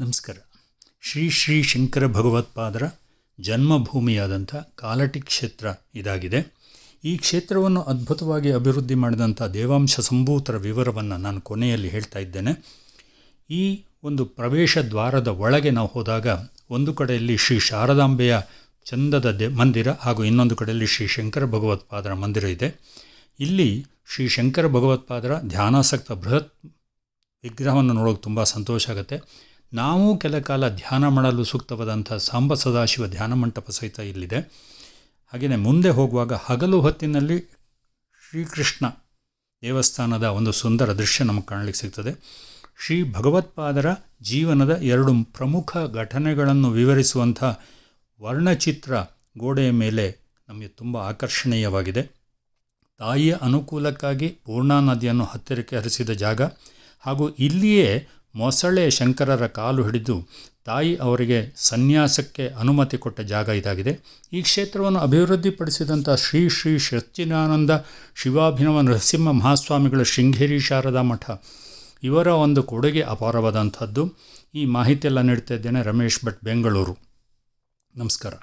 ನಮಸ್ಕಾರ. ಶ್ರೀ ಶ್ರೀ ಶಂಕರ ಭಗವತ್ಪಾದರ ಜನ್ಮಭೂಮಿಯಾದಂಥ ಕಾಲಟಿ ಕ್ಷೇತ್ರ ಇದಾಗಿದೆ. ಈ ಕ್ಷೇತ್ರವನ್ನು ಅದ್ಭುತವಾಗಿ ಅಭಿವೃದ್ಧಿ ಮಾಡಿದಂಥ ದೇವಾಂಶ ಸಂಭೂತರ ವಿವರವನ್ನು ನಾನು ಕೊನೆಯಲ್ಲಿ ಹೇಳ್ತಾ ಇದ್ದೇನೆ. ಈ ಒಂದು ಪ್ರವೇಶ ದ್ವಾರದ ಒಳಗೆ ನಾವು ಹೋದಾಗ ಒಂದು ಕಡೆಯಲ್ಲಿ ಶ್ರೀ ಶಾರದಾಂಬೆಯ ಚಂದದ ಮಂದಿರ ಹಾಗೂ ಇನ್ನೊಂದು ಕಡೆಯಲ್ಲಿ ಶ್ರೀ ಶಂಕರ ಭಗವತ್ಪಾದರ ಮಂದಿರ ಇದೆ. ಇಲ್ಲಿ ಶ್ರೀ ಶಂಕರ ಭಗವತ್ಪಾದರ ಧ್ಯಾನಾಸಕ್ತ ಬೃಹತ್ ವಿಗ್ರಹವನ್ನು ನೋಡೋಕೆ ತುಂಬ ಸಂತೋಷ ಆಗುತ್ತೆ. ನಾವು ಕೆಲ ಕಾಲ ಧ್ಯಾನ ಮಾಡಲು ಸೂಕ್ತವಾದಂಥ ಸಾಂಬ ಸದಾಶಿವ ಧ್ಯಾನ ಮಂಟಪ ಸಹಿತ ಇಲ್ಲಿದೆ. ಹಾಗೆಯೇ ಮುಂದೆ ಹೋಗುವಾಗ ಹಗಲು ಹೊತ್ತಿನಲ್ಲಿ ಶ್ರೀಕೃಷ್ಣ ದೇವಸ್ಥಾನದ ಒಂದು ಸುಂದರ ದೃಶ್ಯ ನಮಗೆ ಕಾಣಲಿಕ್ಕೆ ಸಿಗ್ತದೆ. ಶ್ರೀ ಭಗವತ್ಪಾದರ ಜೀವನದ ಎರಡು ಪ್ರಮುಖ ಘಟನೆಗಳನ್ನು ವಿವರಿಸುವಂಥ ವರ್ಣಚಿತ್ರ ಗೋಡೆಯ ಮೇಲೆ ನಮಗೆ ತುಂಬ ಆಕರ್ಷಣೀಯವಾಗಿದೆ. ತಾಯಿಯ ಅನುಕೂಲಕ್ಕಾಗಿ ಪೂರ್ಣಾ ನದಿಯನ್ನು ಹತ್ತಿರಕ್ಕೆ ಹರಿಸಿದ ಜಾಗ ಹಾಗೂ ಇಲ್ಲಿಯೇ ಮೊಸಳೆ ಶಂಕರರ ಕಾಲು ಹಿಡಿದು ತಾಯಿ ಅವರಿಗೆ ಸನ್ಯಾಸಕ್ಕೆ ಅನುಮತಿ ಕೊಟ್ಟ ಜಾಗ ಇದಾಗಿದೆ. ಈ ಕ್ಷೇತ್ರವನ್ನು ಅಭಿವೃದ್ಧಿಪಡಿಸಿದಂಥ ಶ್ರೀ ಶ್ರೀ ಸಚ್ಚಿದಾನಂದ ಶಿವಾಭಿನವ ನರಸಿಂಹ ಮಹಾಸ್ವಾಮಿಗಳ ಶೃಂಗೇರಿ ಶಾರದಾ ಮಠ ಇವರ ಒಂದು ಕೊಡುಗೆ ಅಪಾರವಾದಂಥದ್ದು. ಈ ಮಾಹಿತಿಯೆಲ್ಲ ನೀಡ್ತಾ ಇದ್ದೇನೆ. ರಮೇಶ್ ಭಟ್, ಬೆಂಗಳೂರು. ನಮಸ್ಕಾರ.